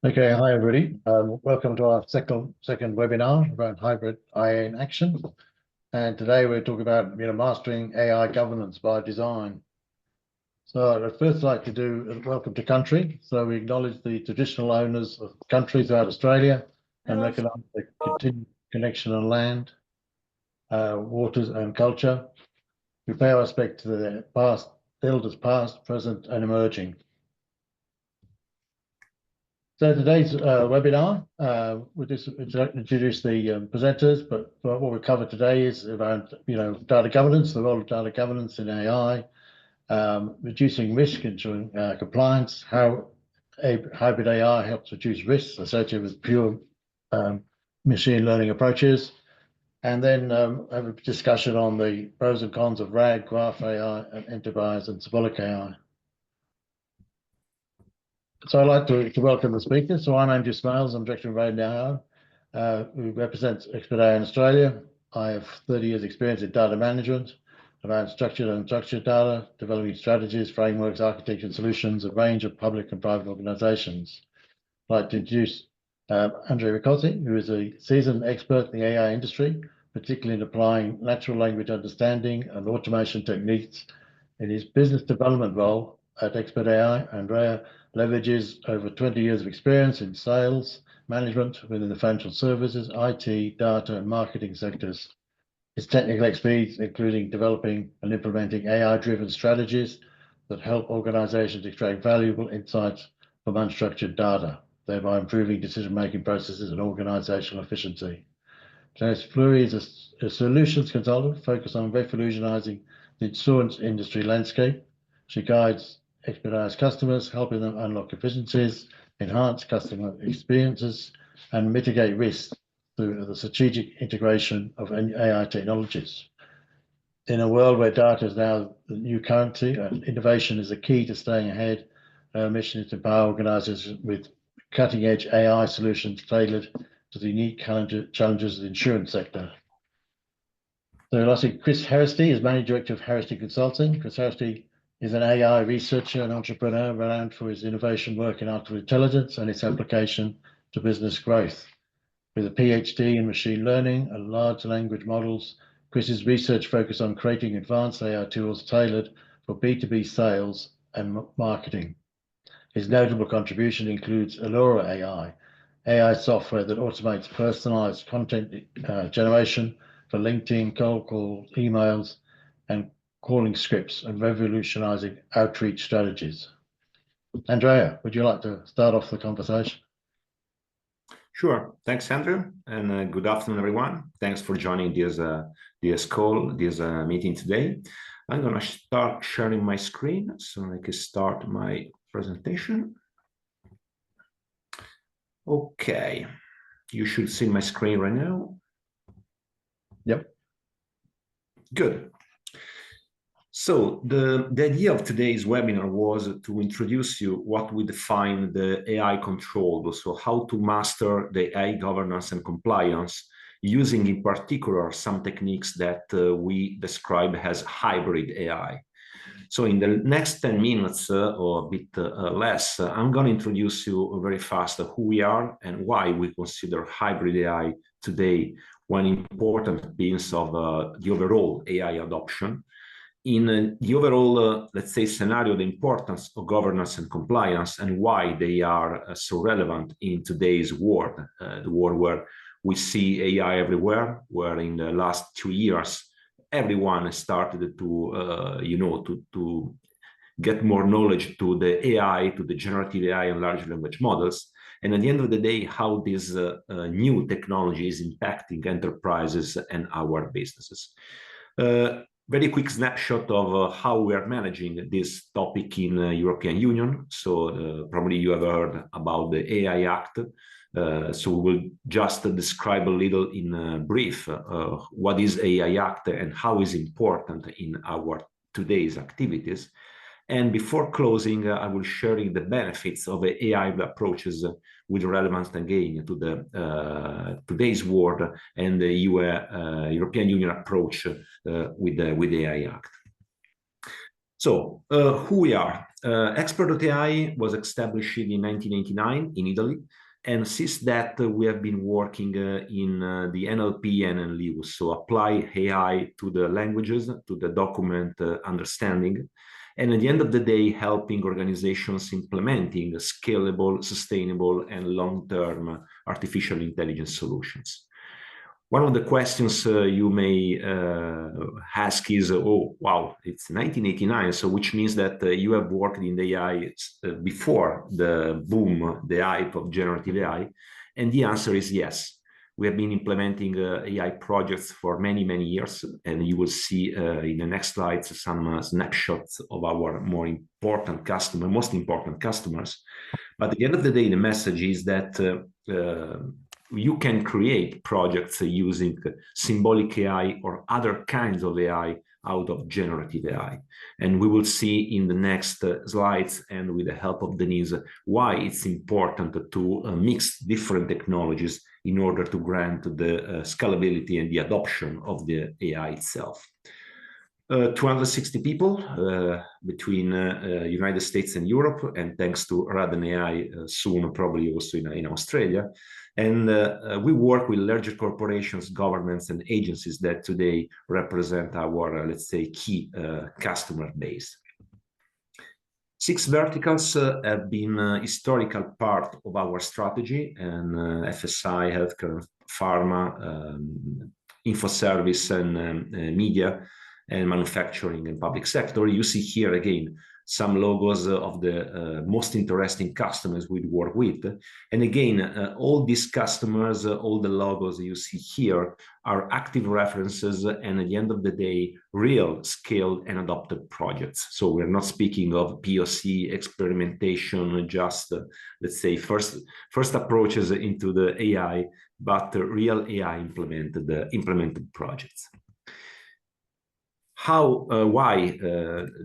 Okay, hi everybody. Welcome to our second webinar about hybrid AI in action. And today we're talking about mastering AI governance by design. So I'd first like to do a welcome to country. So we acknowledge the traditional owners of country throughout Australia and recognise the continued connection on land, waters and culture. We pay our respect to the elders past, present and emerging. So today's webinar, we'll just introduce the presenters, but what we cover today is around, data governance, the role of data governance in AI, reducing risk, ensuring compliance, how hybrid AI helps reduce risks associated with pure machine learning approaches, and then have a discussion on the pros and cons of RAG, graph AI, and enter-prises and symbolic AI. So I'd like to welcome the speakers. So I'm Andrew Smales, I'm Director of RAG who represents Expert AI in Australia. I have 30 years experience in data management around structured and unstructured data, developing strategies, frameworks, architecture and solutions, a range of public and private organizations. I'd like to introduce Andre Ricotti, who is a seasoned expert in the AI industry, particularly in applying natural language understanding and automation techniques in his business development role at Expert AI. Andrea leverages over 20 years of experience in sales, management within the financial services, IT, data, and marketing sectors. His technical expertise, including developing and implementing AI-driven strategies that help organizations extract valuable insights from unstructured data, thereby improving decision-making processes and organizational efficiency. Janice Fleury is a solutions consultant focused on revolutionizing the insurance industry landscape. She guides Expert customers, helping them unlock efficiencies, enhance customer experiences, and mitigate risks through the strategic integration of AI technologies. In a world where data is now the new currency and innovation is the key to staying ahead, our mission is to empower organizations with cutting-edge AI solutions tailored to the unique challenges of the insurance sector. So lastly, Chris Harristy is Managing Director of Harristy Consulting. Chris Harristy is an AI researcher and entrepreneur renowned for his innovation work in artificial intelligence and its application to business growth. With a PhD in machine learning and large language models, Chris's research focused on creating advanced AI tools tailored for B2B sales and marketing. His notable contribution includes Allura AI software that automates personalized content generation for LinkedIn, cold calls, emails, and calling scripts, and revolutionizing outreach strategies. Andrea, would you like to start off the conversation? Sure. Thanks, Andrew, and good afternoon, everyone. Thanks for joining this meeting today. I'm going to start sharing my screen so I can start my presentation. Okay, you should see my screen right now. Yep. Good. So the idea of today's webinar was to introduce you what we define the AI control, so how to master the AI governance and compliance, using in particular some techniques that we describe as hybrid AI. So in the next 10 minutes or a bit less, I'm going to introduce you very fast who we are and why we consider hybrid AI today one important piece of the overall AI adoption. In the overall, let's say, scenario, the importance of governance and compliance and why they are so relevant in today's world, the world where we see AI everywhere, where in the last 2 years, everyone has started to get more knowledge to the AI, to the generative AI and large language models. And at the end of the day, how this new technology is impacting enterprises and our businesses. Very quick snapshot of how we are managing this topic in the European Union. So probably you have heard about the AI Act. So we'll just describe a little in brief what is AI Act and how is important in our today's activities. And before closing, I will share the benefits of the AI approaches with relevance again to the today's world and the European Union approach with the AI Act. So who we are? Expert.ai was established in 1989 in Italy. And since that, we have been working in the NLP and NLU, so apply AI to the languages, to the document understanding, and at the end of the day, helping organizations implementing scalable, sustainable, and long-term artificial intelligence solutions. One of the questions you may ask is, oh, wow, it's 1989, so which means that you have worked in the AI before the boom, the hype of generative AI? And the answer is yes. We have been implementing AI projects for many, many years, and you will see in the next slides some snapshots of our most important customers. But at the end of the day, the message is that you can create projects using symbolic AI or other kinds of AI out of generative AI. And we will see in the next slides, and with the help of Denise, why it's important to mix different technologies in order to grant the scalability and the adoption of the AI itself. 260 people between United States and Europe, and thanks to Raden AI, soon probably also in Australia. And we work with larger corporations, governments, and agencies that today represent our, let's say, key customer base. 6 verticals have been a historical part of our strategy, and FSI, healthcare, pharma, info service, and media, and manufacturing and public sector. You see here again some logos of the most interesting customers we work with. And again, all these customers, all the logos you see here are active references, and at the end of the day, real scaled and adopted projects. So we're not speaking of POC experimentation, just let's say first approaches into the AI, but real AI implemented projects. Why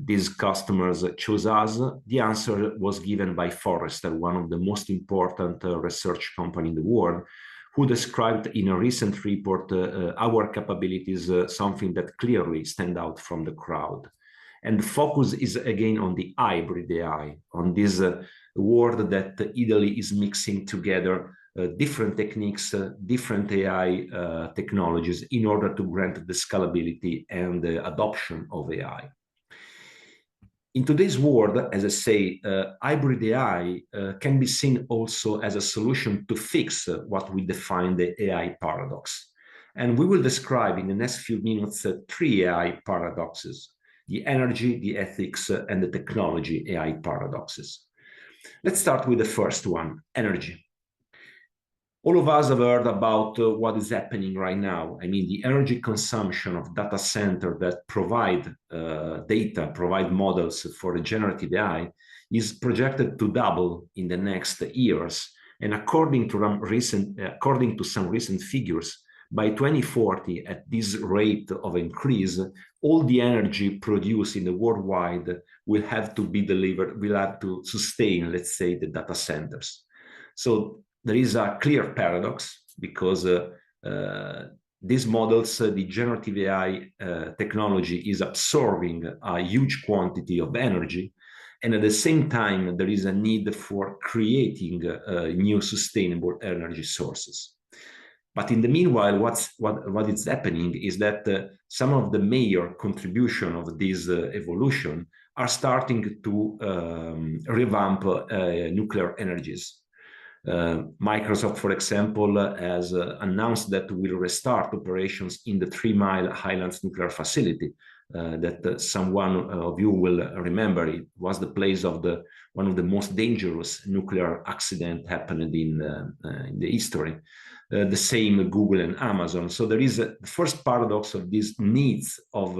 these customers chose us? The answer was given by Forrester, one of the most important research company in the world, who described in a recent report our capabilities, something that clearly stand out from the crowd. And the focus is again on the hybrid AI, on this word that Italy is mixing together different techniques, different AI technologies in order to grant the scalability and the adoption of AI. In today's world, as I say, hybrid AI can be seen also as a solution to fix what we define the AI paradox. And we will describe in the next few minutes 3 AI paradoxes: the energy, the ethics, and the technology AI paradoxes. Let's start with the first one, energy. All of us have heard about what is happening right now. I mean, the energy consumption of data centers that provide data, provide models for the generative AI is projected to double in the next years. And according to some recent figures, by 2040, at this rate of increase, all the energy produced in the worldwide will have to be delivered, will have to sustain, let's say, the data centers. So there is a clear paradox, because these models, the generative AI technology is absorbing a huge quantity of energy, and at the same time, there is a need for creating new sustainable energy sources. But in the meanwhile, what is happening is that some of the major contribution of this evolution are starting to revamp nuclear energies. Microsoft, for example, has announced that will restart operations in the 3 Mile Highlands nuclear facility that someone of you will remember. It was the place of one of the most dangerous nuclear accident happened in the history. The same Google and Amazon. So there is the first paradox of these needs of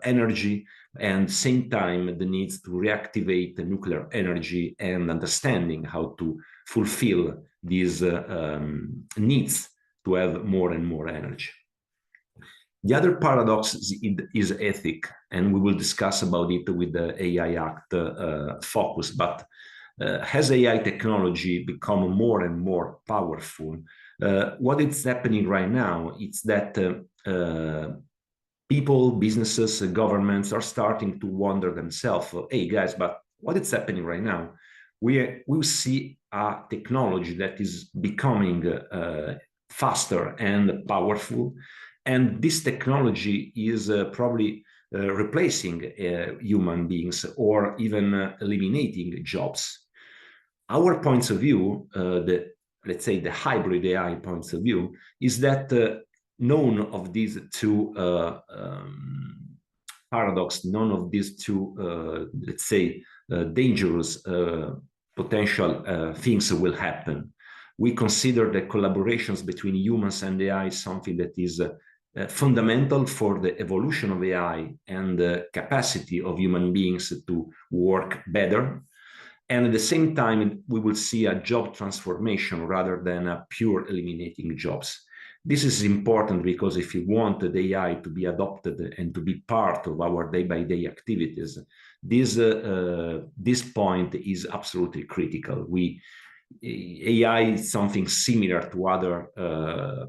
energy, and same time the needs to reactivate the nuclear energy and understanding how to fulfill these needs to have more and more energy. The other paradox is ethic, and we will discuss about it with the AI Act focus. But has AI technology become more and more powerful? What is happening right now is that people, businesses, governments are starting to wonder themselves, hey guys, but what is happening right now? We see a technology that is becoming faster and powerful, and this technology is probably replacing human beings or even eliminating jobs. Our points of view, let's say the hybrid AI points of view, is that none of these two paradox, none of these two, let's say, dangerous potential things will happen. We consider the collaborations between humans and AI something that is fundamental for the evolution of AI and the capacity of human beings to work better. And at the same time, we will see a job transformation rather than a pure eliminating jobs. This is important because if you want the AI to be adopted and to be part of our day-by-day activities, this point is absolutely critical. AI is something similar to other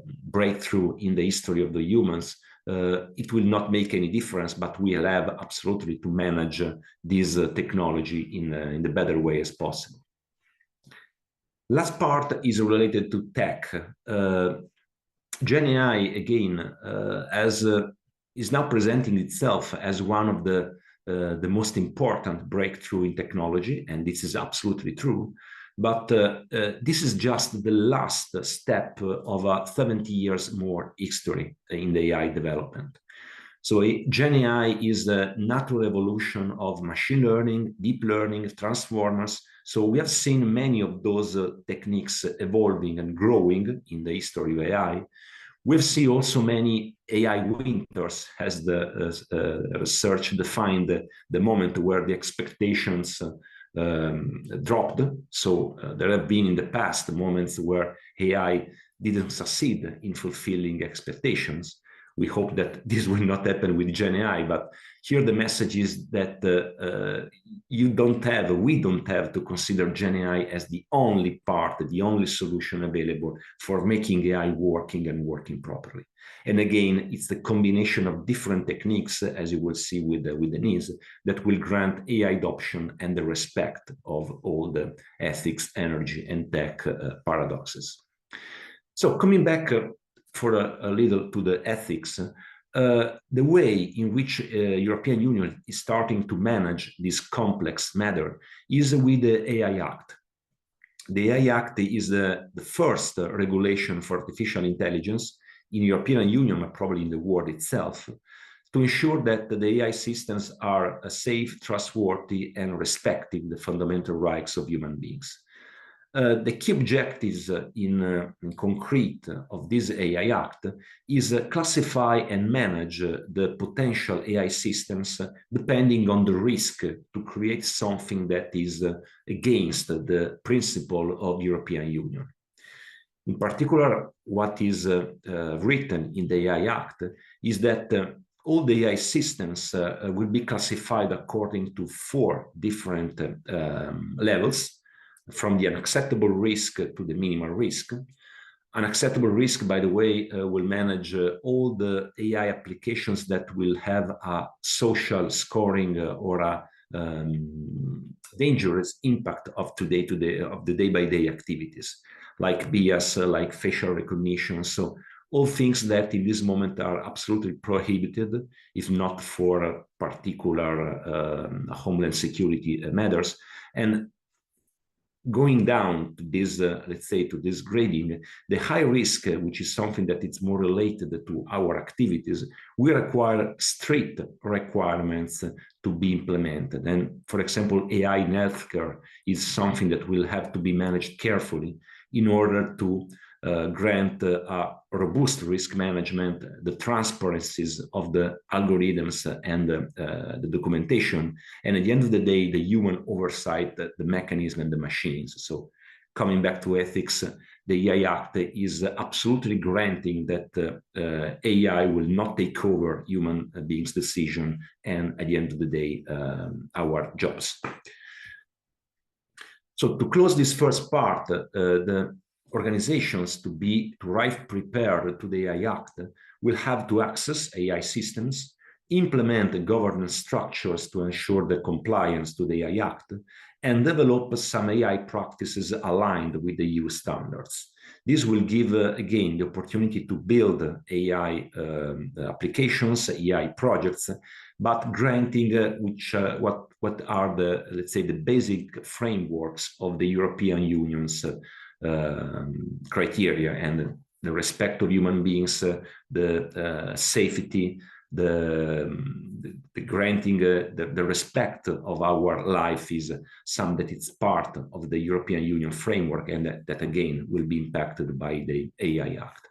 breakthrough in the history of the humans. It will not make any difference, but we'll have absolutely to manage this technology in the better way as possible. Last part is related to tech. Gen AI, again, is now presenting itself as one of the most important breakthrough in technology, and this is absolutely true. But this is just the last step of a 70 years more history in the AI development. So Gen AI is the natural evolution of machine learning, deep learning, transformers. So we have seen many of those techniques evolving and growing in the history of AI. We've seen also many AI winters, as the research defined the moment where the expectations dropped. So there have been in the past moments where AI didn't succeed in fulfilling expectations. We hope that this will not happen with Gen AI, but here the message is that we don't have to consider Gen AI as the only part, the only solution available for making AI working and working properly. And again, it's the combination of different techniques, as you will see with the needs, that will grant AI adoption and the respect of all the ethics, energy, and tech paradoxes. So coming back for a little to the ethics, the way in which European Union is starting to manage this complex matter is with the AI Act. The AI Act is the first regulation for artificial intelligence in European Union, but probably in the world itself, to ensure that the AI systems are safe, trustworthy, and respecting the fundamental rights of human beings. The key objectives in concrete of this AI Act is classify and manage the potential AI systems depending on the risk to create something that is against the principle of European Union. In particular, what is written in the AI Act is that all the AI systems will be classified according to 4 different levels, from the unacceptable risk to the minimal risk. Unacceptable risk, by the way, will manage all the AI applications that will have a social scoring or a dangerous impact of the day-by-day activities, like bias, like facial recognition. So all things that in this moment are absolutely prohibited, if not for particular homeland security matters. And going down to this, let's say, to this grading, the high risk, which is something that is more related to our activities, we require strict requirements to be implemented. And for example, AI in healthcare is something that will have to be managed carefully in order to grant a robust risk management, the transparencies of the algorithms and the documentation, and at the end of the day, the human oversight, the mechanism and the machines. So coming back to ethics, the AI Act is absolutely granting that AI will not take over human beings' decision and at the end of the day, our jobs. So to close this first part, the organizations to arrive prepared to the AI Act will have to access AI systems, implement the governance structures to ensure the compliance to the AI Act, and develop some AI practices aligned with the EU standards. This will give, again, the opportunity to build AI applications, AI projects, but granting what are the, let's say, the basic frameworks of the European Union's criteria and the respect of human beings, the safety, the granting the respect of our life is some that it's part of the European Union framework, and that again will be impacted by the AI Act.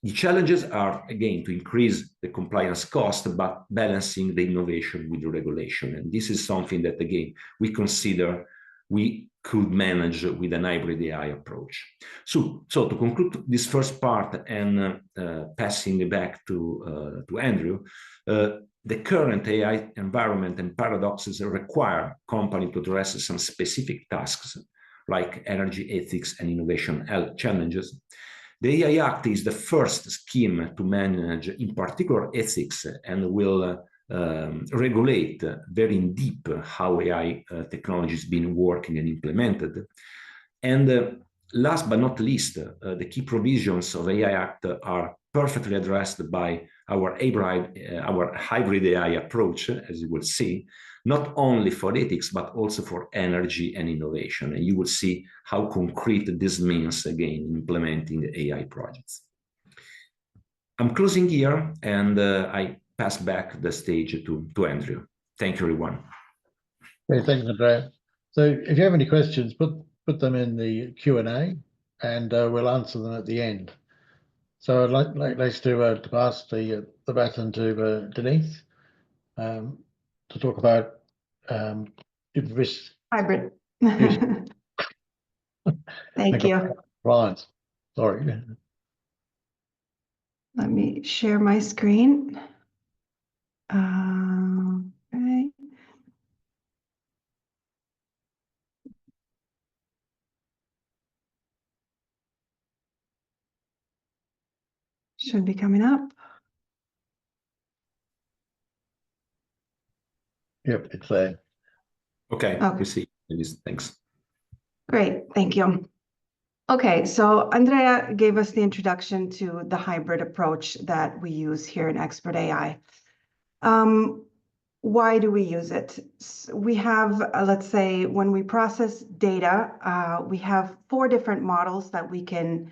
The challenges are, again, to increase the compliance cost, but balancing the innovation with the regulation. And this is something that, again, we consider we could manage with an hybrid AI approach. So to conclude this first part and passing it back to Andrew, the current AI environment and paradoxes require companies to address some specific tasks like energy ethics and innovation challenges. The AI Act is the first scheme to manage, in particular, ethics and will regulate very in deep how AI technology has been working and implemented. And last but not least, the key provisions of AI Act are perfectly addressed by our hybrid AI approach, as you will see, not only for ethics, but also for energy and innovation. And you will see how concrete this means, again, implementing AI projects. I'm closing here, and I pass back the stage to Andrew. Thank you, everyone. Okay, thanks, Andrea. So if you have any questions, put them in the Q&A, and we'll answer them at the end. So I'd like to pass the baton to Denise to talk about risk. Hybrid. Thank you. Clients. Sorry. Let me share my screen. Okay. Should be coming up. Yep, it's there. Okay, we see. Thanks. Great, thank you. Okay, so Andrea gave us the introduction to the hybrid approach that we use here in Expert AI. Why do we use it? We have, let's say, when we process data, we have 4 different models that we can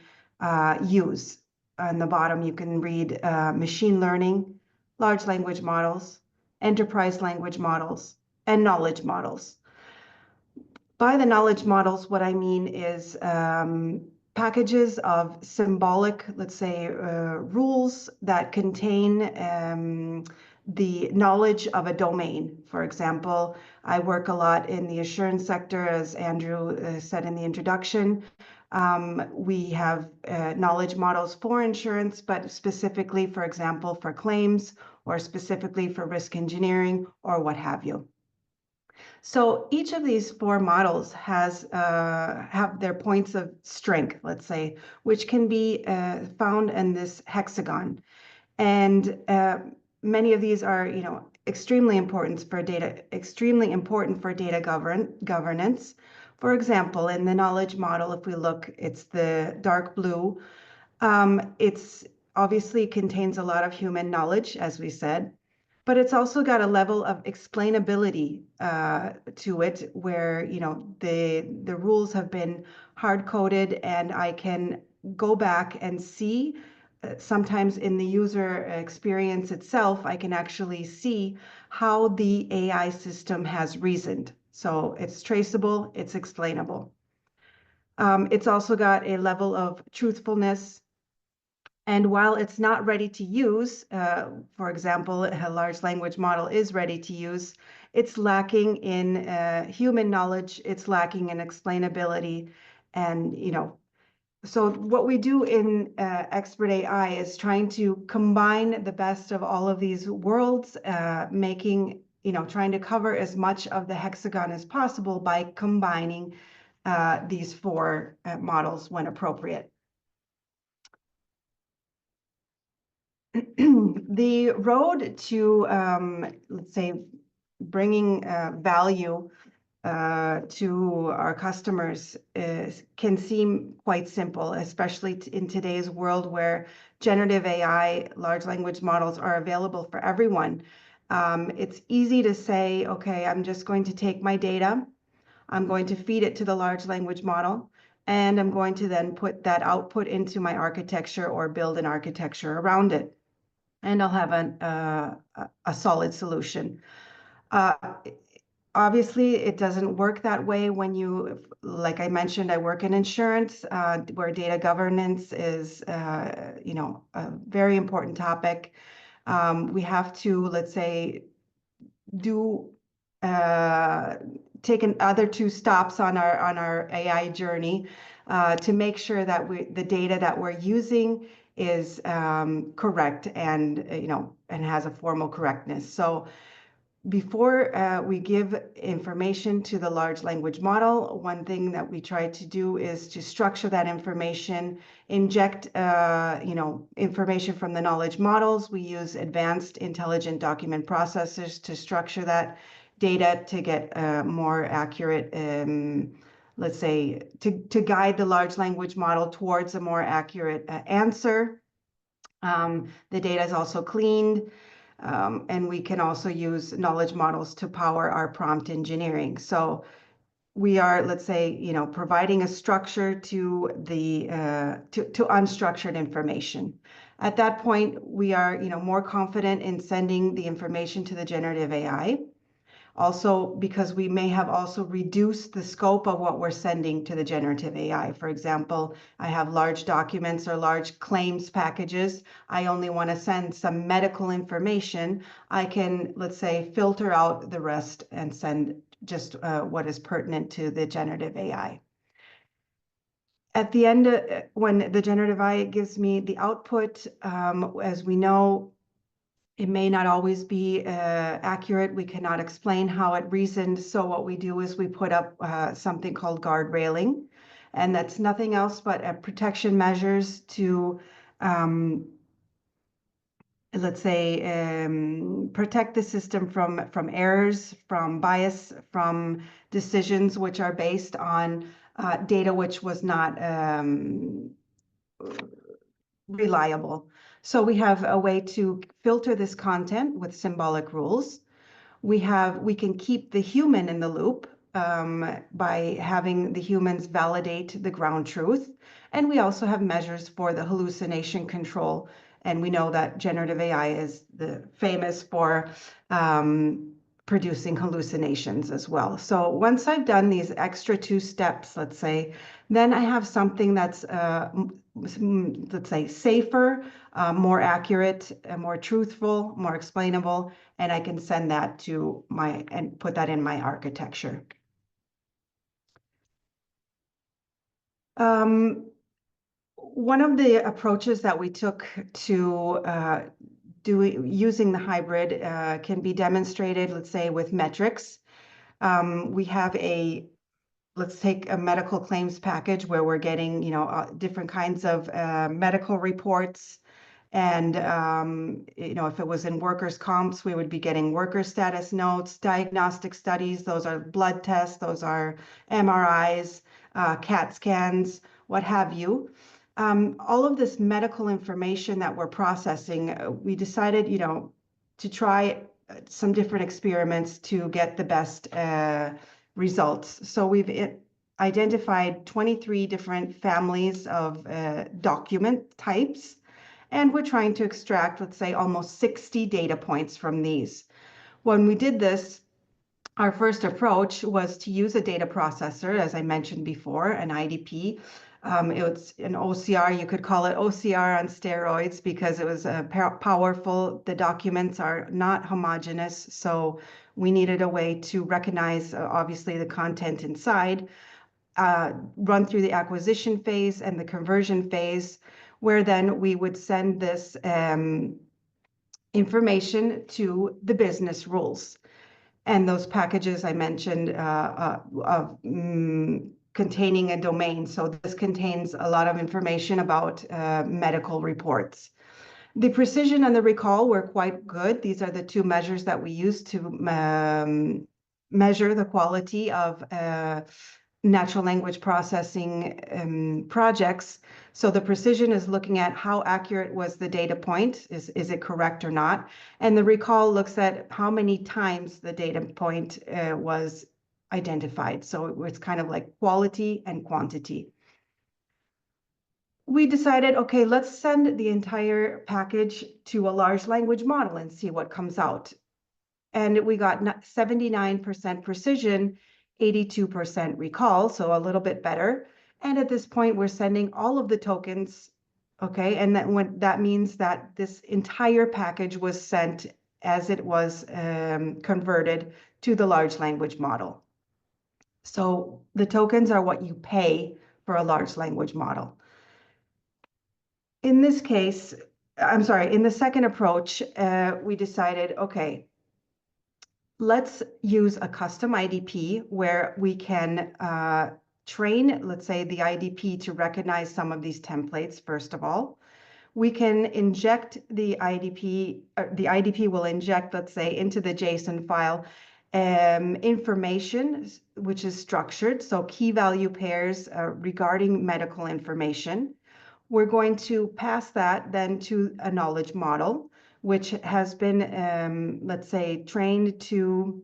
use. On the bottom, you can read machine learning, large language models, enterprise language models, and knowledge models. By the knowledge models, what I mean is packages of symbolic, let's say, rules that contain the knowledge of a domain. For example, I work a lot in the assurance sector, as Andrew said in the introduction. We have knowledge models for insurance, but specifically, for example, for claims, or specifically for risk engineering, or what have you. So each of these 4 models has have their points of strength, let's say, which can be found in this hexagon. And many of these are, extremely important for data governance. For example, in the knowledge model, if we look, it's the dark blue. It's obviously contains a lot of human knowledge, as we said, but it's also got a level of explainability to it, where the rules have been hard-coded, and I can go back and see. Sometimes in the user experience itself, I can actually see how the AI system has reasoned. So it's traceable, it's explainable. It's also got a level of truthfulness. And while it's not ready to use, for example, a large language model is ready to use, it's lacking in human knowledge, it's lacking in explainability. And, so what we do in Expert AI is trying to combine the best of all of these worlds, trying to cover as much of the hexagon as possible by combining these four models when appropriate. The road to, let's say, bringing value to our customers can seem quite simple, especially in today's world where generative AI, large language models are available for everyone. It's easy to say, okay, I'm just going to take my data, I'm going to feed it to the large language model, and I'm going to then put that output into my architecture or build an architecture around it. And I'll have a solid solution. Obviously, it doesn't work that way when you, like I mentioned, I work in insurance, where data governance is, a very important topic. We have to, let's say, take other two stops on our AI journey to make sure that the data that we're using is correct and and has a formal correctness. So before we give information to the large language model, one thing that we try to do is to structure that information, inject information from the knowledge models. We use advanced intelligent document processors to structure that data to get more accurate, let's say, to guide the large language model towards a more accurate answer. The data is also cleaned. And we can also use knowledge models to power our prompt engineering. So we are, let's say, providing a structure to the to unstructured information. At that point, we are, more confident in sending the information to the generative AI. Also, because we may have also reduced the scope of what we're sending to the generative AI. For example, I have large documents or large claims packages. I only want to send some medical information. I can, let's say, filter out the rest and send just what is pertinent to the generative AI. At the end, when the generative AI gives me the output, as we know, it may not always be accurate. We cannot explain how it reasoned. So what we do is we put up something called guard railing, and that's nothing else but protection measures to, let's say, protect the system from errors, from bias, from decisions which are based on data which was not reliable. So we have a way to filter this content with symbolic rules. We can keep the human in the loop by having the humans validate the ground truth. And we also have measures for the hallucination control. And we know that generative AI is famous for producing hallucinations as well. So once I've done these extra two steps, let's say, then I have something that's, let's say, safer, more accurate, more truthful, more explainable, and I can send that to and put that in my architecture. One of the approaches that we took to using the hybrid can be demonstrated, let's say, with metrics. We have let's take a medical claims package where we're getting, different kinds of medical reports. And, if it was in workers' comps, we would be getting worker status notes, diagnostic studies. Those are blood tests. Those are MRIs, CAT scans, what have you. All of this medical information that we're processing, we decided, to try some different experiments to get the best results. So we've identified 23 different families of document types, and we're trying to extract, let's say, almost 60 data points from these. When we did this, our first approach was to use a data processor, as I mentioned before, an IDP. It's an OCR, you could call it OCR on steroids because it was powerful. The documents are not homogeneous, so we needed a way to recognize, obviously, the content inside, run through the acquisition phase and the conversion phase, where then we would send this information to the business rules. And those packages I mentioned containing a domain. So this contains a lot of information about medical reports. The precision and the recall were quite good. These are the two measures that we use to measure the quality of natural language processing projects. So the precision is looking at how accurate was the data point, is it correct or not? And the recall looks at how many times the data point was identified. So it's kind of like quality and quantity. We decided, okay, let's send the entire package to a large language model and see what comes out. And we got 79% precision, 82% recall, so a little bit better. And at this point, we're sending all of the tokens, okay? And that means that this entire package was sent as it was converted to the large language model. So the tokens are what you pay for a large language model. In this case, I'm sorry, in the second approach, we decided, okay, let's use a custom IDP where we can train, let's say, the IDP to recognize some of these templates, first of all. We can inject the IDP will inject, let's say, into the JSON file information which is structured, so key value pairs regarding medical information. We're going to pass that then to a knowledge model, which has been, let's say, trained to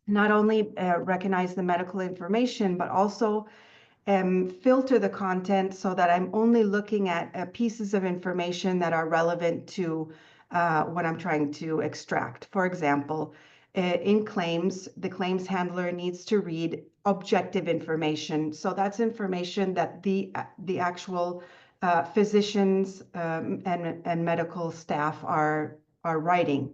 not only recognize the medical information, but also filter the content so that I'm only looking at pieces of information that are relevant to what I'm trying to extract. For example, in claims, the claims handler needs to read objective information. So that's information that the actual physicians and medical staff are writing.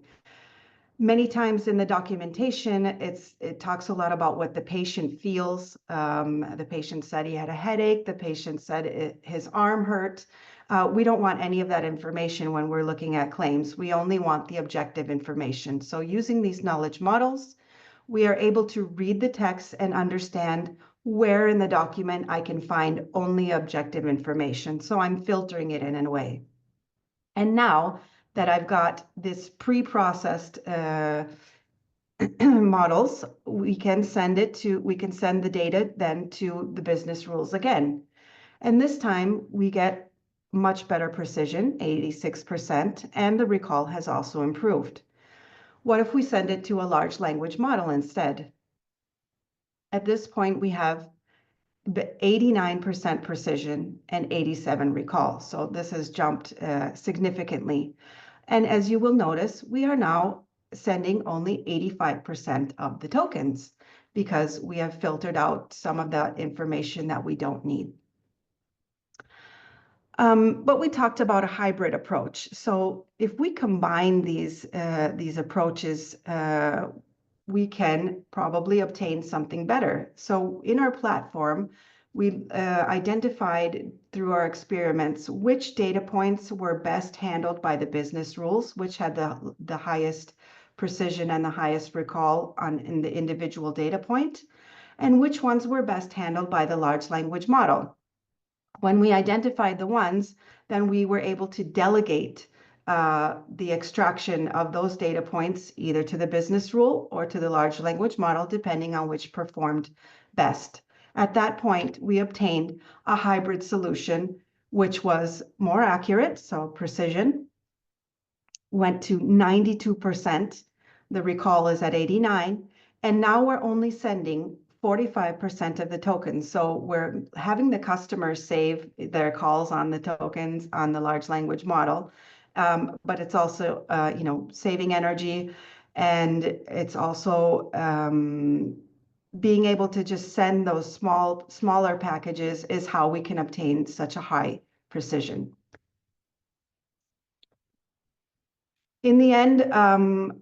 Many times in the documentation, it talks a lot about what the patient feels. The patient said he had a headache. The patient said his arm hurt. We don't want any of that information when we're looking at claims. We only want the objective information. So using these knowledge models, we are able to read the text and understand where in the document I can find only objective information. So I'm filtering it in a way. And now that I've got this pre-processed models, we can send the data then to the business rules again. And this time we get much better precision, 86%, and the recall has also improved. What if we send it to a large language model instead? At this point, we have 89% precision and 87 recall. So this has jumped significantly. And as you will notice, we are now sending only 85% of the tokens because we have filtered out some of that information that we don't need. But we talked about a hybrid approach. So if we combine these approaches, we can probably obtain something better. So in our platform, we identified through our experiments which data points were best handled by the business rules, which had the highest precision and the highest recall in the individual data point, and which ones were best handled by the large language model. When we identified the ones, then we were able to delegate the extraction of those data points either to the business rule or to the large language model, depending on which performed best. At that point, we obtained a hybrid solution, which was more accurate, so precision went to 92%. The recall is at 89, and now we're only sending 45% of the tokens. So we're having the customer save their calls on the tokens on the large language model, but it's also saving energy, and it's also being able to just send those smaller packages is how we can obtain such a high precision. In the end,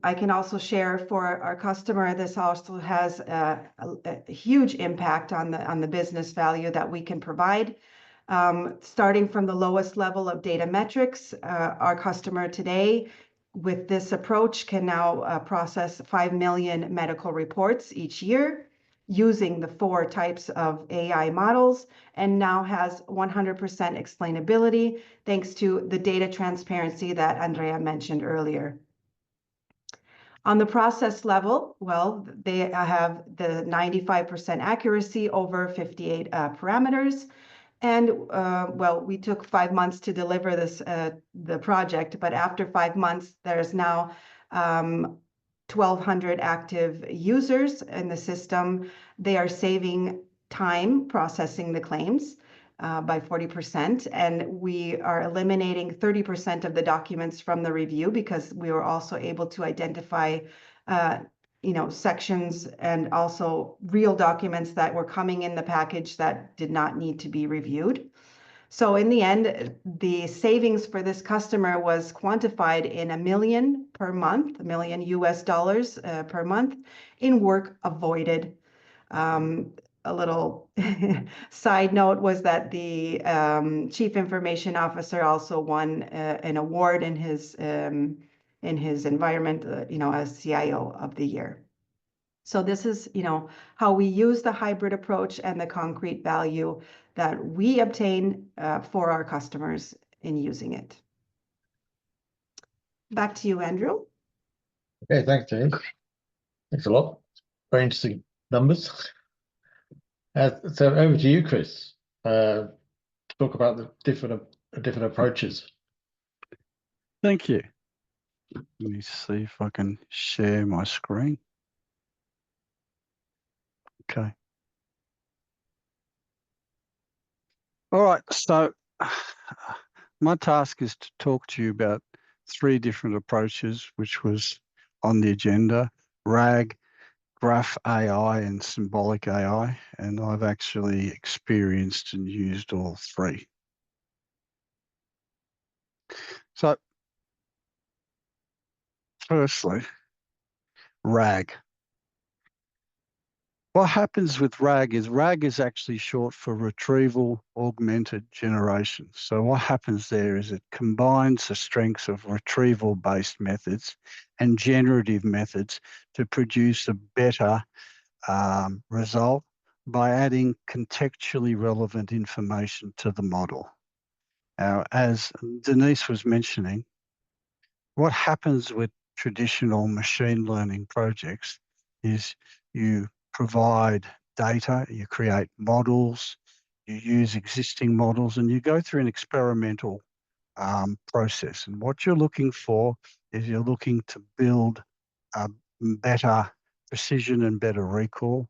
I can also share for our customer, this also has a huge impact on the business value that we can provide. Starting from the lowest level of data metrics, our customer today with this approach can now process 5 million medical reports each year using the 4 types of AI models and now has 100% explainability thanks to the data transparency that Andrea mentioned earlier. On the process level, well, they have the 95% accuracy over 58 parameters. And well, we took 5 months to deliver this the project, but after 5 months, there's now 1,200 active users in the system. They are saving time processing the claims by 40%, and we are eliminating 30% of the documents from the review because we were also able to identify sections and also real documents that were coming in the package that did not need to be reviewed. So in the end, the savings for this customer was quantified in $1 million per month, $1 million US per month in work avoided. A little side note was that the Chief Information Officer also won an award in his environment, as CIO of the year. So this is, how we use the hybrid approach and the concrete value that we obtain for our customers in using it. Back to you, Andrew. Okay, thanks, James. Thanks a lot. Very interesting numbers. So over to you, Chris, to talk about the different approaches. Thank you. Let me see if I can share my screen. Okay. All right, so my task is to talk to you about 3 different approaches, which was on the agenda: RAG, Graph AI, and Symbolic AI, and I've actually experienced and used all 3. So, firstly, RAG. What happens with RAG is actually short for Retrieval Augmented Generation. So what happens there is it combines the strengths of retrieval-based methods and generative methods to produce a better result by adding contextually relevant information to the model. Now, as Denise was mentioning, what happens with traditional machine learning projects is you provide data, you create models, you use existing models, and you go through an experimental process. And what you're looking for is you're looking to build a better precision and better recall.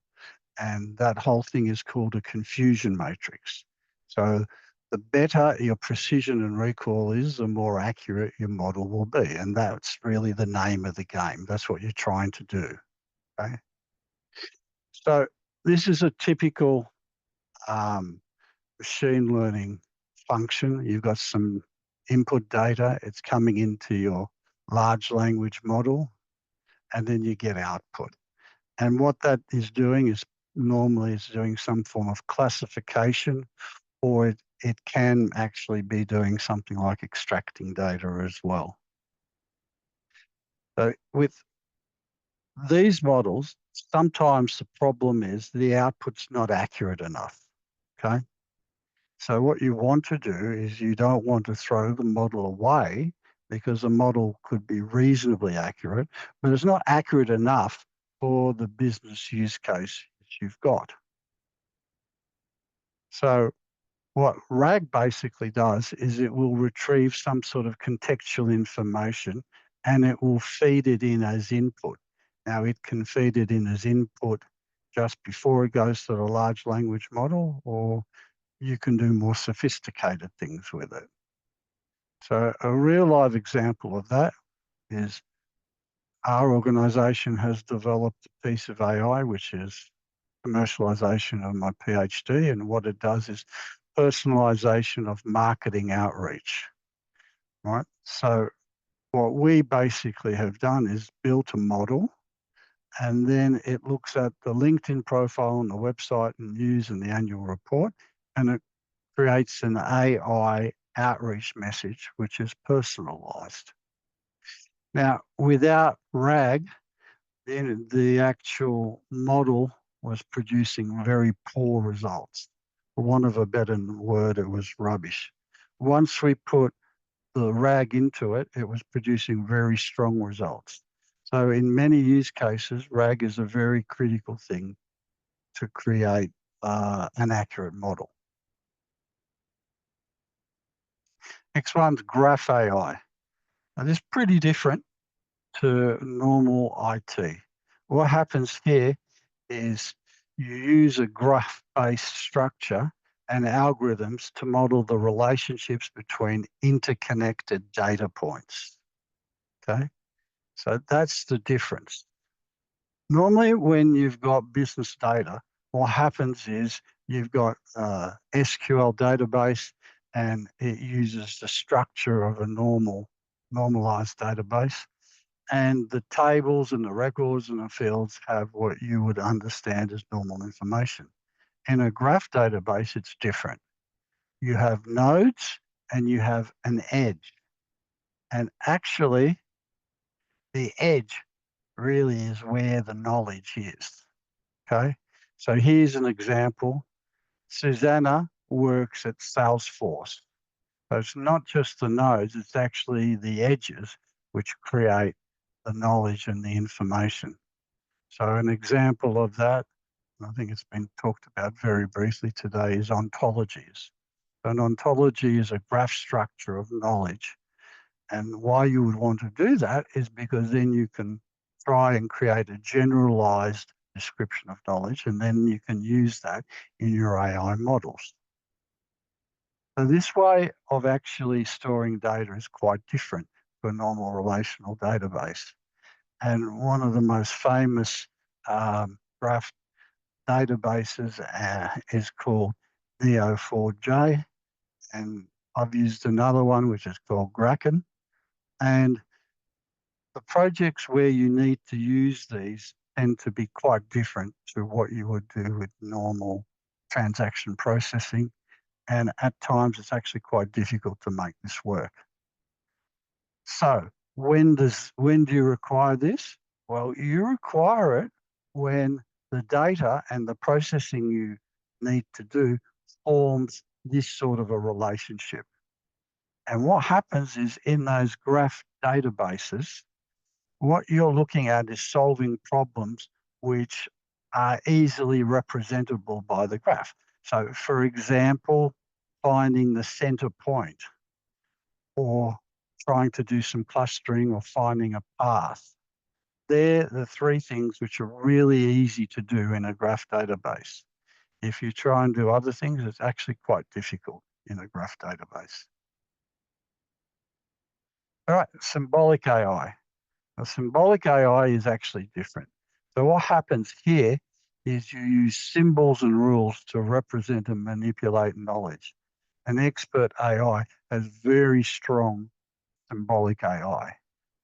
And that whole thing is called a confusion matrix. So the better your precision and recall is, the more accurate your model will be. And that's really the name of the game. That's what you're trying to do. Okay. So this is a typical machine learning function. You've got some input data. It's coming into your large language model, and then you get output. And what that is doing is normally it's doing some form of classification, or it can actually be doing something like extracting data as well. So with these models, sometimes the problem is the output's not accurate enough, okay? So what you want to do is you don't want to throw the model away because the model could be reasonably accurate, but it's not accurate enough for the business use case that you've got. So what RAG basically does is it will retrieve some sort of contextual information and it will feed it in as input. Now, it can feed it in as input just before it goes to the large language model, or you can do more sophisticated things with it. So a real live example of that is our organization has developed a piece of AI, which is commercialization of my PhD. And what it does is personalization of marketing outreach, right? So what we basically have done is built a model, and then it looks at the LinkedIn profile and the website and news and the annual report, and it creates an AI outreach message, which is personalized. Now, without RAG, then the actual model was producing very poor results. For want of a better word, it was rubbish. Once we put the RAG into it, it was producing very strong results. So in many use cases, RAG is a very critical thing to create an accurate model. Next one's Graph AI. Now, this is pretty different to normal IT. What happens here is you use a graph-based structure and algorithms to model the relationships between interconnected data points. Okay, so that's the difference. Normally, when you've got business data, what happens is you've got a SQL database and it uses the structure of a normalized database. And the tables and the records and the fields have what you would understand as normal information. In a graph database, it's different. You have nodes and you have an edge. And actually, the edge really is where the knowledge is. Okay, so here's an example. Susanna works at Salesforce. So it's not just the nodes, it's actually the edges which create the knowledge and the information. So an example of that, and I think it's been talked about very briefly today, is ontologies. An ontology is a graph structure of knowledge. And why you would want to do that is because then you can try and create a generalized description of knowledge, and then you can use that in your AI models. So this way of actually storing data is quite different to a normal relational database. And one of the most famous graph databases is called Neo4j. And I've used another one, which is called Kraken. And the projects where you need to use these tend to be quite different to what you would do with normal transaction processing. And at times, it's actually quite difficult to make this work. So when do you require this? Well, you require it when the data and the processing you need to do forms this sort of a relationship. And what happens is in those graph databases, what you're looking at is solving problems which are easily representable by the graph. So for example, finding the center point, or trying to do some clustering, or finding a path. They're the three things which are really easy to do in a graph database. If you try and do other things, it's actually quite difficult in a graph database. All right, symbolic AI. Now, symbolic AI is actually different. So what happens here is you use symbols and rules to represent and manipulate knowledge. An expert AI has very strong symbolic AI.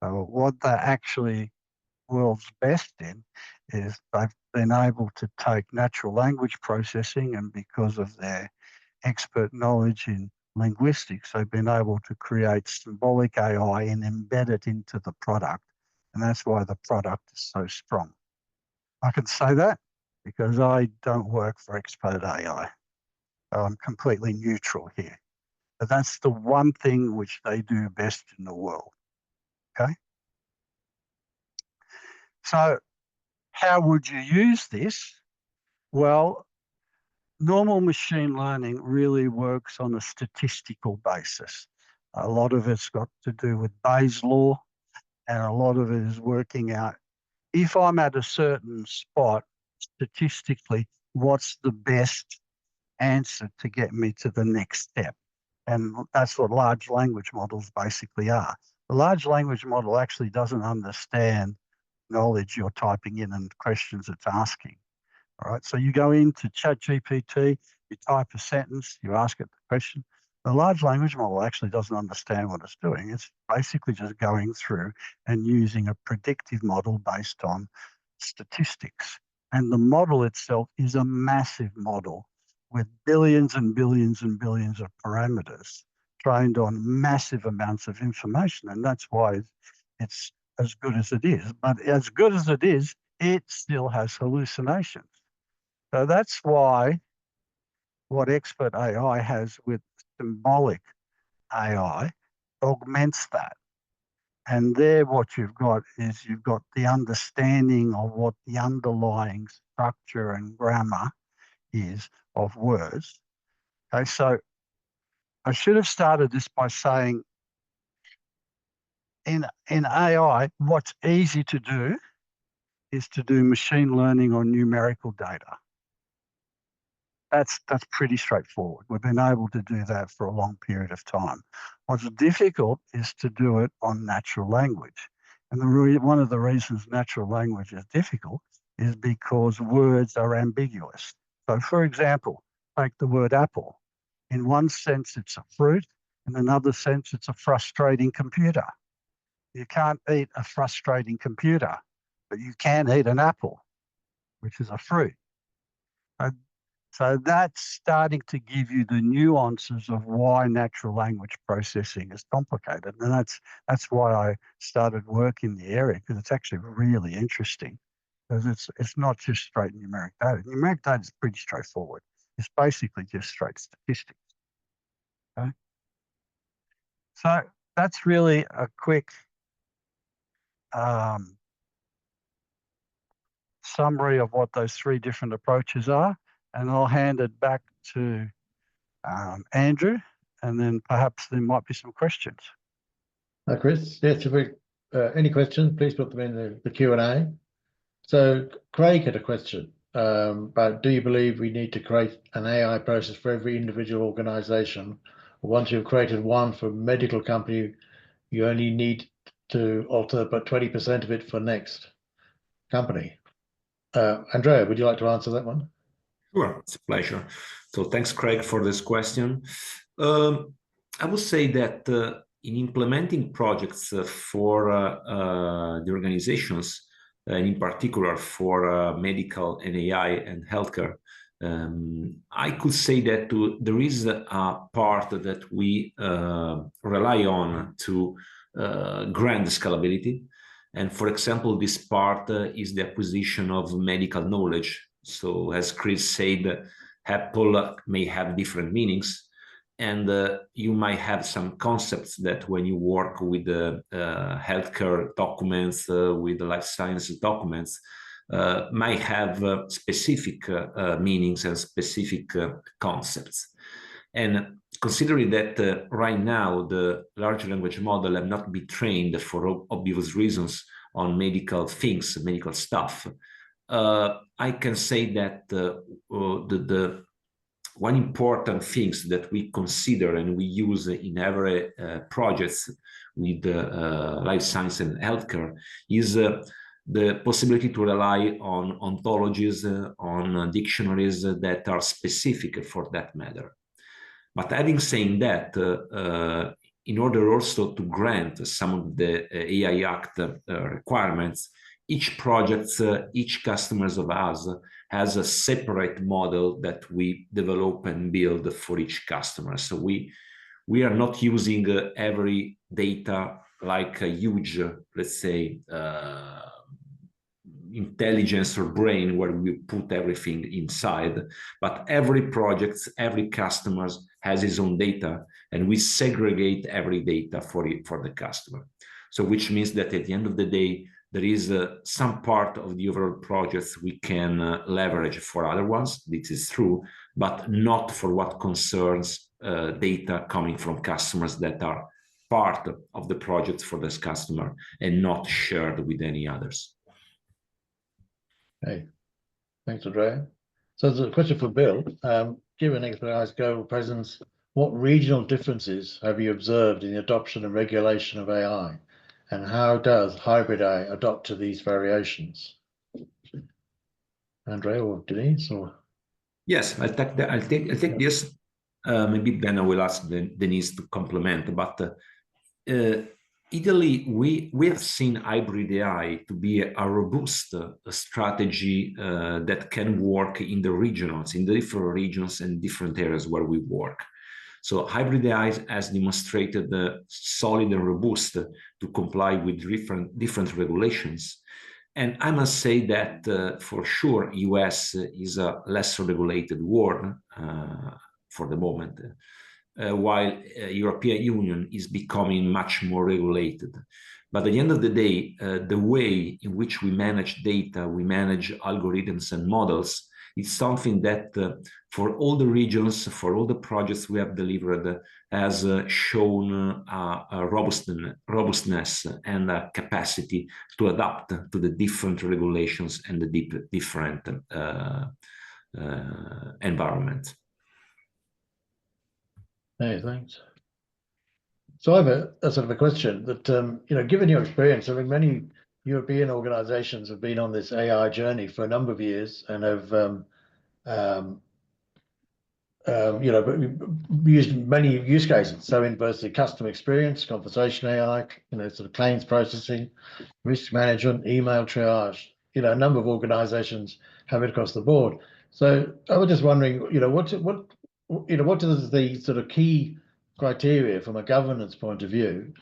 So what they're actually world's best in is they've been able to take natural language processing, and because of their expert knowledge in linguistics, they've been able to create symbolic AI and embed it into the product. And that's why the product is so strong. I can say that because I don't work for expert AI. I'm completely neutral here. But that's the one thing which they do best in the world. Okay. So how would you use this? Well, normal machine learning really works on a statistical basis. A lot of it's got to do with Bayes' law, and a lot of it is working out, if I'm at a certain spot, statistically, what's the best answer to get me to the next step? And that's what large language models basically are. The large language model actually doesn't understand knowledge you're typing in and questions it's asking. All right, so you go into ChatGPT, you type a sentence, you ask it the question. The large language model actually doesn't understand what it's doing. It's basically just going through and using a predictive model based on statistics. And the model itself is a massive model with billions and billions and billions of parameters trained on massive amounts of information. And that's why it's as good as it is. But as good as it is, it still has hallucinations. So that's why what expert AI has with symbolic AI augments that. And there what you've got is you've got the understanding of what the underlying structure and grammar is of words. Okay, so I should have started this by saying in AI, what's easy to do is to do machine learning on numerical data. That's pretty straightforward. We've been able to do that for a long period of time. What's difficult is to do it on natural language. And one of the reasons natural language is difficult is because words are ambiguous. So for example, take the word apple. In one sense, it's a fruit. In another sense, it's a frustrating computer. You can't eat a frustrating computer, but you can eat an apple, which is a fruit. So that's starting to give you the nuances of why natural language processing is complicated. And that's why I started work in the area, because it's actually really interesting. Because it's not just straight numeric data. Numeric data is pretty straightforward. It's basically just straight statistics. Okay? So that's really a quick summary of what those three different approaches are. And I'll hand it back to Andrew, and then perhaps there might be some questions. Chris, yes, if we, any questions, please put them in the Q&A. So Craig had a question about, do you believe we need to create an AI process for every individual organization? Once you've created one for a medical company, you only need to alter but 20% of it for next company. Andrea, would you like to answer that one? Sure, it's a pleasure. So thanks, Craig, for this question. I would say that in implementing projects for the organizations, and in particular for medical and AI and healthcare, I could say that there is a part that we rely on to grant scalability. And for example, this part is the acquisition of medical knowledge. So as Chris said, Apple may have different meanings, and you might have some concepts that when you work with healthcare documents, with life sciences documents, might have specific meanings and specific concepts. And considering that right now the large language model have not been trained for obvious reasons on medical things, medical stuff, I can say that the one important things that we consider and we use in every projects with life science and healthcare is the possibility to rely on ontologies, on dictionaries that are specific for that matter. But having said that, in order also to grant some of the AI Act requirements, each project, each customers of us has a separate model that we develop and build for each customer. So we are not using every data like a huge, let's say, intelligence or brain where we put everything inside, but every project, every customer has his own data, and we segregate every data for the customer. So which means that at the end of the day, there is some part of the overall projects we can leverage for other ones. This is true, but not for what concerns data coming from customers that are part of the project for this customer and not shared with any others. Hey, thanks, Andrea. So there's a question for Bill. Given expert.ai's global presence, what regional differences have you observed in the adoption and regulation of AI? And how does hybrid AI adopt to these variations? Andrea or Denise? Or yes, I'll take this. Maybe then I will ask Denise to complement. But ideally, we have seen hybrid AI to be a robust strategy that can work in the regions, in the different regions and different areas where we work. So hybrid AI has demonstrated solid and robust to comply with different regulations. And I must say that for sure, US is a less regulated world for the moment, while European Union is becoming much more regulated. But at the end of the day, the way in which we manage data, we manage algorithms and models, it's something that for all the regions, for all the projects we have delivered, has shown a robustness and a capacity to adapt to the different regulations and the different environments. Hey, thanks. So I have a sort of a question that, you know, given your experience, I mean, many European organizations have been on this AI journey for a number of years and have, you know, used many use cases. So in both the customer experience, conversation AI, you know, sort of claims processing, risk management, email triage, you know, a number of organizations have it across the board. So I was just wondering, you know, what is the sort of key criteria from a governance point of view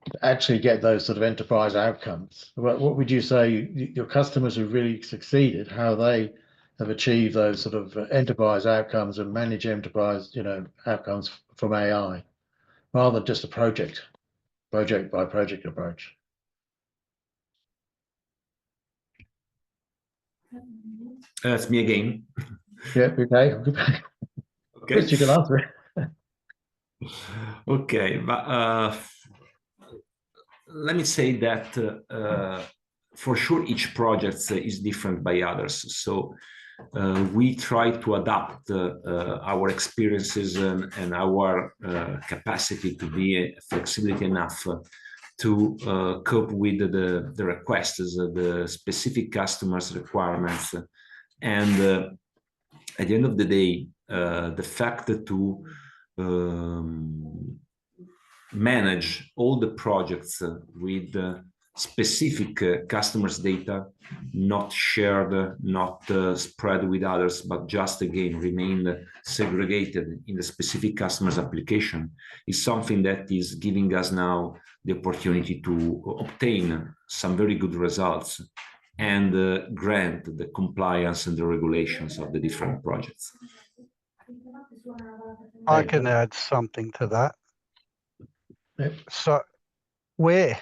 to actually get those sort of enterprise outcomes? What would you say your customers who really succeeded, how they have achieved those sort of enterprise outcomes and manage enterprise, you know, outcomes from AI, rather than just a project by project approach? That's me again. Yeah, okay. Okay. Chris, you can answer it. Okay, but let me say that for sure each project is different by others. So we try to adapt our experiences and our capacity to be flexibility enough to cope with the requests, the specific customers' requirements. And at the end of the day, the fact to manage all the projects with specific customers' data, not shared, not spread with others, but just again remain segregated in the specific customer's application, is something that is giving us now the opportunity to obtain some very good results and grant the compliance and the regulations of the different projects. I can add something to that. Yep. So where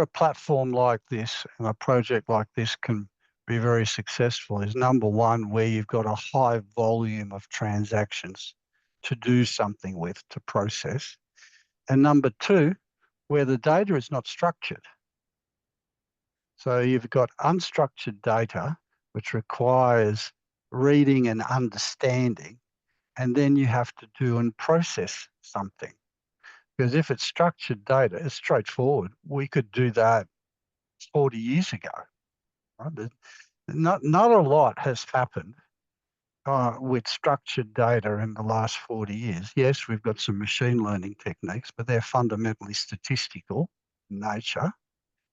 a platform like this and a project like this can be very successful is, number one, where you've got a high volume of transactions to do something with, to process. And number two, where the data is not structured. So you've got unstructured data, which requires reading and understanding, and then you have to do and process something. Because if it's structured data, it's straightforward. We could do that 40 years ago. Right? Not a lot has happened with structured data in the last 40 years. Yes, we've got some machine learning techniques, but they're fundamentally statistical in nature.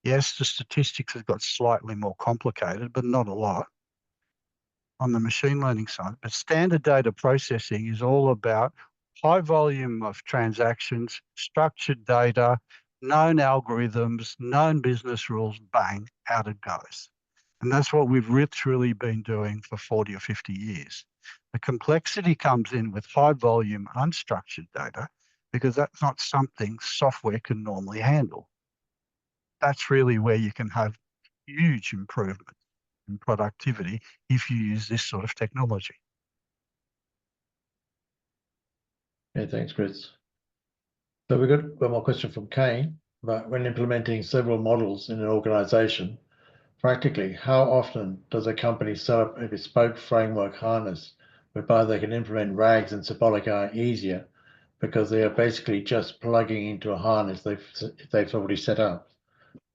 Yes, the statistics have got slightly more complicated, but not a lot on the machine learning side. But standard data processing is all about high volume of transactions, structured data, known algorithms, known business rules, bang, out it goes. And that's what we've literally been doing for 40 or 50 years. The complexity comes in with high volume, unstructured data, because that's not something software can normally handle. That's really where you can have huge improvement in productivity if you use this sort of technology. Yeah, thanks, Chris. So we've got one more question from Kane about when implementing several models in an organization. Practically, how often does a company set up a bespoke framework harness whereby they can implement RAGs and Symbolic AI easier because they are basically just plugging into a harness they've already set up?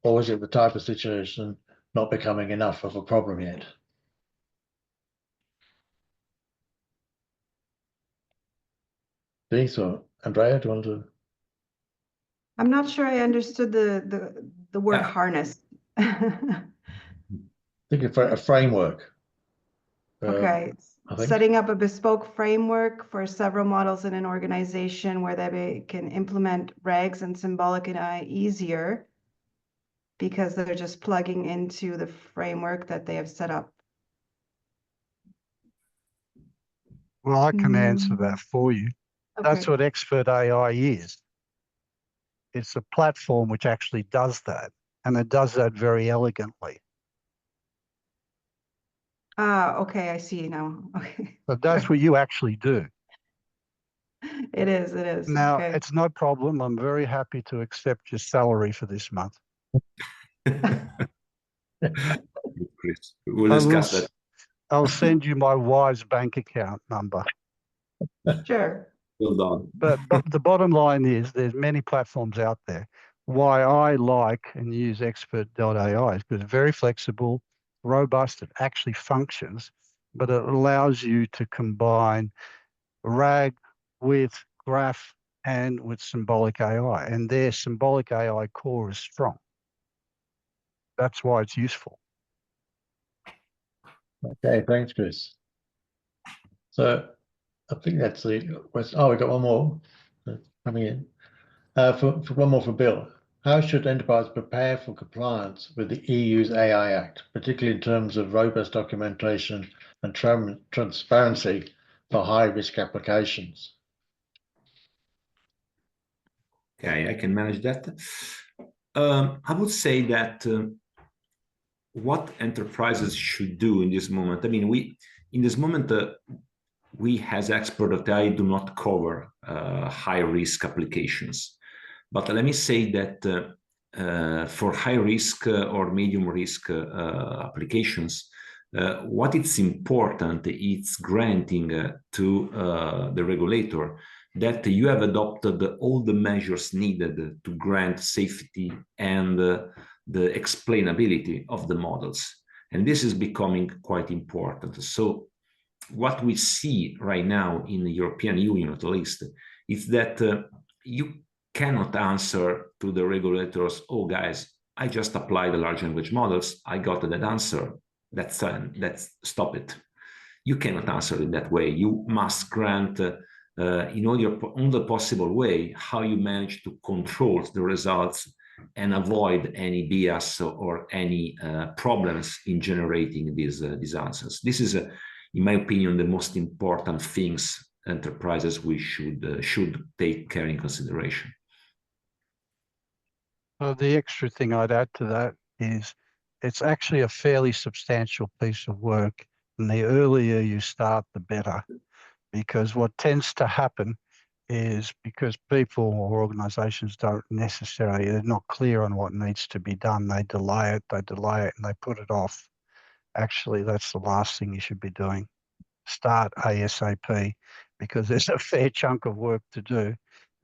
Or is it the type of situation not becoming enough of a problem yet? So Andrea, do you want to? I'm not sure I understood the word harness. I think a framework. Okay, setting up a bespoke framework for several models in an organization where they can implement RAGs and Symbolic AI easier. because they're just plugging into the framework that they have set up. Well, I can answer that for you. That's Okay. what Expert AI is. It's a platform which actually does that, and it does that very elegantly. Okay, I see now. Okay. But that's what you actually do. It is, it is. Now, Okay. it's no problem. I'm very happy to accept your salary for this month. Chris, we'll discuss that. I'll send you my wife's bank account number. Sure. Well done. But the bottom line is there's many platforms out there. Why I like and use expert.ai is because it's very flexible, robust, it actually functions, but it allows you to combine RAG with graph and with symbolic AI, and their symbolic AI core is strong. That's why it's useful. Okay, thanks, Chris. So I think that's the question. Oh, we got one more coming in. For one more for Bill. How should enterprises prepare for compliance with the EU's AI Act, particularly in terms of robust documentation and transparency for high-risk applications? Okay, I can manage that. I would say that what enterprises should do in this moment. I mean, in this moment, we as expert.ai do not cover high-risk applications. But let me say that for high-risk or medium-risk applications, what is important is granting to the regulator that you have adopted all the measures needed to grant safety and the explainability of the models. And this is becoming quite important. So what we see right now in the European Union, at least, is that you cannot answer to the regulators, oh, guys, I just applied the large language models, I got that answer, let's stop it. You cannot answer in that way. You must grant in all the possible way how you manage to control the results and avoid any bias or any problems in generating these answers. This is, in my opinion, the most important things enterprises we should take care in consideration. Well, the extra thing I'd add to that is it's actually a fairly substantial piece of work, and the earlier you start, the better. Because what tends to happen is because people or organizations they're not clear on what needs to be done, they delay it, and they put it off. Actually, that's the last thing you should be doing. Start ASAP, because there's a fair chunk of work to do.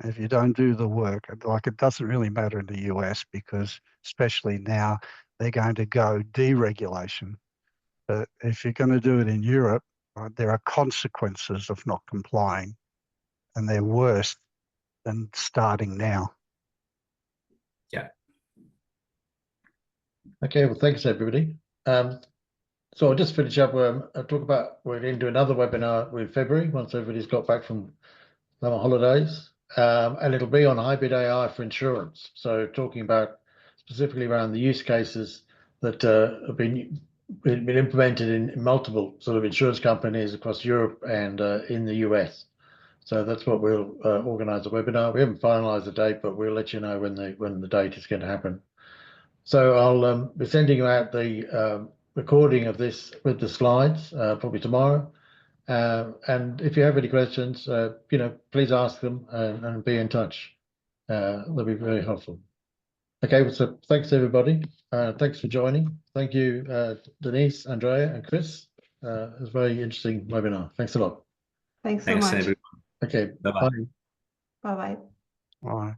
And if you don't do the work, like it doesn't really matter in the US, because especially now they're going to go deregulation. But if you're going to do it in Europe, there are consequences of not complying, and they're worse than starting now. Yeah. Okay, well, thanks, everybody. So I'll just finish up. I'll talk about, we're going to do another webinar in February once everybody's got back from summer holidays. And it'll be on hybrid AI for insurance. So talking about specifically around the use cases that have been implemented in multiple sort of insurance companies across Europe and in the US. So that's what we'll organize a webinar. We haven't finalized the date, but we'll let you know when the date is going to happen. So I'll be sending you out the recording of this with the slides probably tomorrow. And if you have any questions, please ask them and be in touch. They'll be very helpful. Okay, so thanks everybody. Thanks for joining. Thank you, Denise, Andrea, and Chris. It was a very interesting webinar. Thanks a lot. Thanks so much. Everyone. Okay, Bye-bye. bye. Bye-bye. All right.